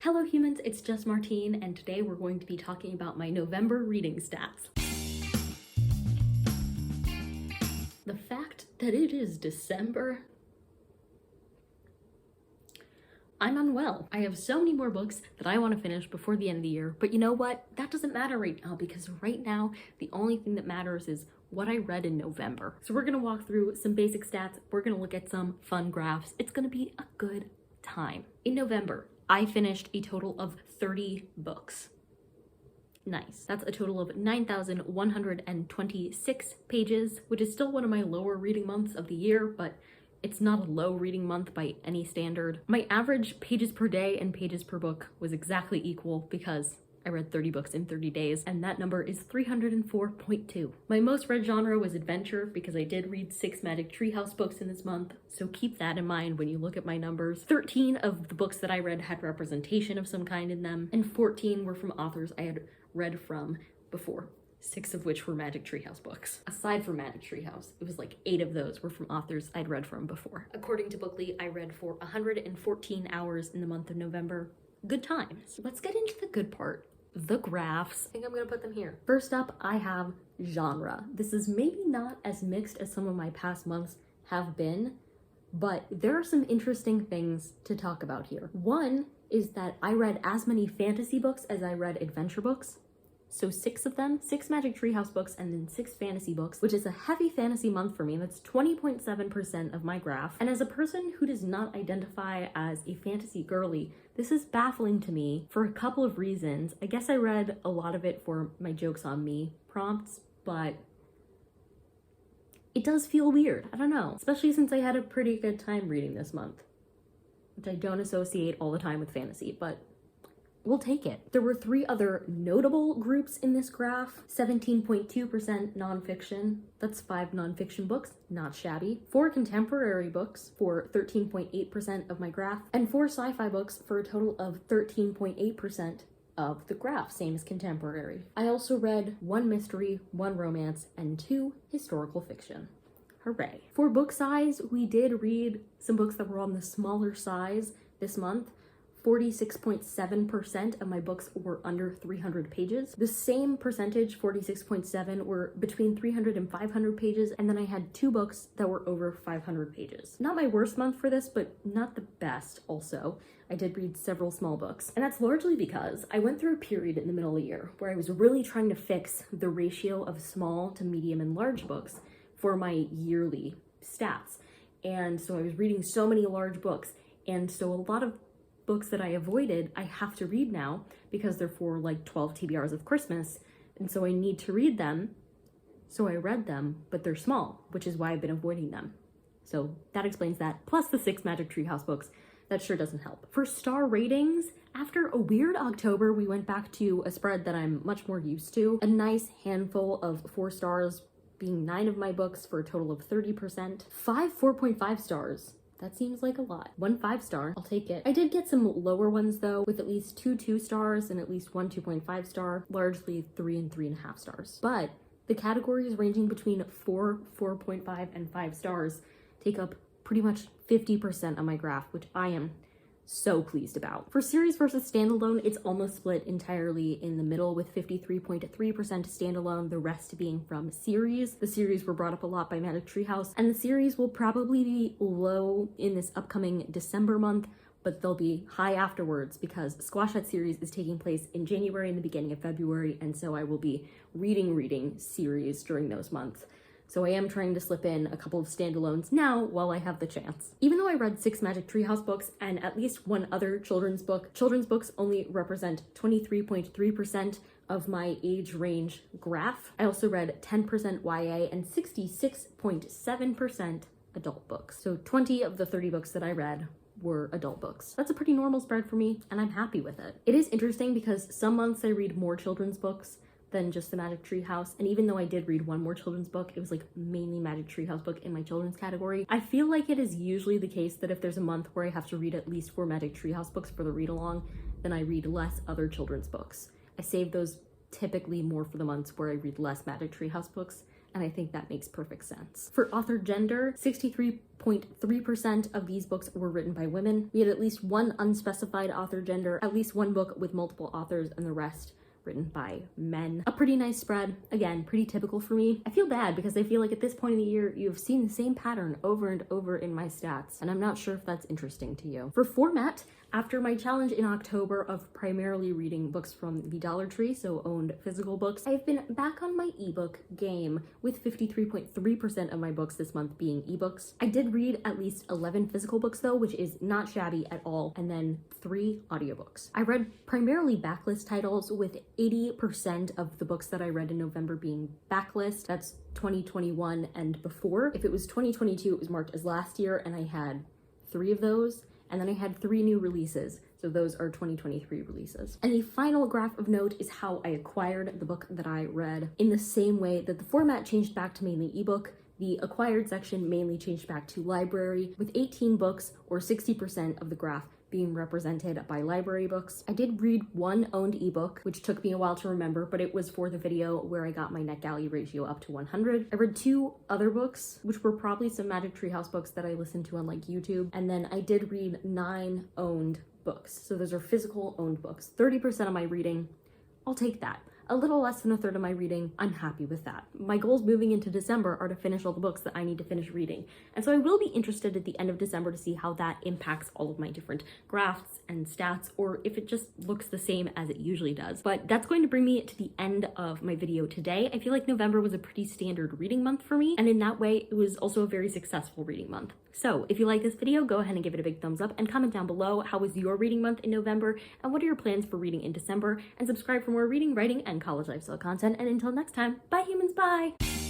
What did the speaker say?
Hello humans, it's just Martine, and today we're going to be talking about my November reading stats. The fact that it is December, I'm unwell. I have so many more books that I want to finish before the end of the year, but you know what? That doesn't matter right now, because right now, the only thing that matters is what I read in November. So we're gonna walk through some basic stats, we're gonna look at some fun graphs. It's gonna be a good time. In November, I finished a total of 30 books. Nice. That's a total of 9,126 pages, which is still one of my lower reading months of the year, but it's not a low reading month by any standard. My average pages per day and pages per book was exactly equal because I read 30 books in 30 days, and that number is 304.2. My most read genre was adventure because I did read 6 Magic Treehouse books in this month, so keep that in mind when you look at my numbers. 13 of the books that I read had representation of some kind in them, and 14 were from authors I had read from before, 6 of which were Magic Treehouse books. Aside from Magic Treehouse, it was like 8 of those were from authors I'd read from before. According to Bookly, I read for 114 hours in the month of November. Good times. Let's get into the good part. The graphs. I think I'm gonna put them here. First up, I have genre. This is maybe not as mixed as some of my past months have been, but there are some interesting things to talk about here. One is that I read as many fantasy books as I read adventure books. So 6 of them, 6 Magic Treehouse books and then 6 fantasy books, which is a heavy fantasy month for me. That's 20.7% of my graph. And as a person who does not identify as a fantasy girly, this is baffling to me for a couple of reasons. I guess I read a lot of it for my jokes on me prompts, but it does feel weird. I don't know, especially since I had a pretty good time reading this month, which I don't associate all the time with fantasy, but we'll take it. There were 3 other notable groups in this graph. 17.2% nonfiction. That's 5 nonfiction books, not shabby. 4 contemporary books for 13.8% of my graph, and 4 sci-fi books for a total of 13.8% of the graph, same as contemporary. I also read 1 mystery, 1 romance, and 2 historical fiction. Hooray. For book size, we did read some books that were on the smaller size this month. 46.7% of my books were under 300 pages. The same percentage, 46.7, were between 300 and 500 pages, and then I had 2 books that were over 500 pages. Not my worst month for this, but not the best also. I did read several small books, and that's largely because I went through a period in the middle of the year where I was really trying to fix the ratio of small to medium and large books for my yearly stats. And so I was reading so many large books, and so a lot of books that I avoided, I have to read now because they're for like 12 TBRs of Christmas, and so I need to read them. So I read them, but they're small, which is why I've been avoiding them. So that explains that, plus the 6 Magic Treehouse books. That sure doesn't help. For star ratings, after a weird October, we went back to a spread that I'm much more used to. A nice handful of 4 stars, being 9 of my books for a total of 30%. 5 4.5 stars. That seems like a lot. 1 5-star, I'll take it. I did get some lower ones though, with at least 2 2-stars and at least 1 2.5 star, largely 3 and 3.5 stars. But the categories ranging between 4, 4.5, and 5 stars take up pretty much 50% of my graph, which I am so pleased about. For series versus standalone, it's almost split entirely in the middle, with 53.3% standalone, the rest being from series. The series were brought up a lot by Magic Treehouse, and the series will probably be low in this upcoming December month, but they'll be high afterwards because Squash That series is taking place in January and the beginning of February, and so I will be reading series during those months. So I am trying to slip in a couple of standalones now while I have the chance. Even though I read 6 Magic Treehouse books and at least 1 other children's books only represent 23.3% of my age range graph. I also read 10% YA and 66.7% adult books. So 20 of the 30 books that I read were adult books. That's a pretty normal spread for me, and I'm happy with it. It is interesting because some months I read more children's books than just the Magic Treehouse, and even though I did read 1 more children's book, it was like mainly Magic Treehouse book in my children's category. I feel like it is usually the case that if there's a month where I have to read at least 4 Magic Treehouse books for the read-along, then I read less other children's books. I save those typically more for the months where I read less Magic Treehouse books, and I think that makes perfect sense. For author gender, 63.3% of these books were written by women. We had at least one unspecified author gender, at least one book with multiple authors, and the rest written by men. A pretty nice spread. Again, pretty typical for me. I feel bad because I feel like at this point in the year, you've seen the same pattern over and over in my stats, and I'm not sure if that's interesting to you. For format, after my challenge in October of primarily reading books from the Dollar Tree, so owned physical books, I've been back on my ebook game, with 53.3% of my books this month being ebooks. I did read at least 11 physical books though, which is not shabby at all, and then 3 audiobooks. I read primarily backlist titles, with 80% of the books that I read in November being backlist. That's 2021 and before. If it was 2022, it was marked as last year, and I had 3 of those. And then I had 3 new releases, so those are 2023 releases. And the final graph of note is how I acquired the book that I read. In the same way that the format changed back to mainly ebook, the acquired section mainly changed back to library, with 18 books, or 60% of the graph, being represented by library books. I did read 1 owned ebook, which took me a while to remember, but it was for the video where I got my NetGalley ratio up to 100. I read 2 other books, which were probably some Magic Treehouse books that I listened to on like YouTube. And then I did read 9 owned books. So those are physical owned books. 30% of my reading, I'll take that. A little less than a third of my reading, I'm happy with that. My goals moving into December are to finish all the books that I need to finish reading. And so I will be interested at the end of December to see how that impacts all of my different graphs and stats, or if it just looks the same as it usually does. But that's going to bring me to the end of my video today. I feel like November was a pretty standard reading month for me, and in that way, it was also a very successful reading month. So if you like this video, go ahead and give it a big thumbs up and comment down below how was your reading month in November and what are your plans for reading in December, and subscribe for more reading, writing, and college lifestyle content. And until next time, bye humans, bye!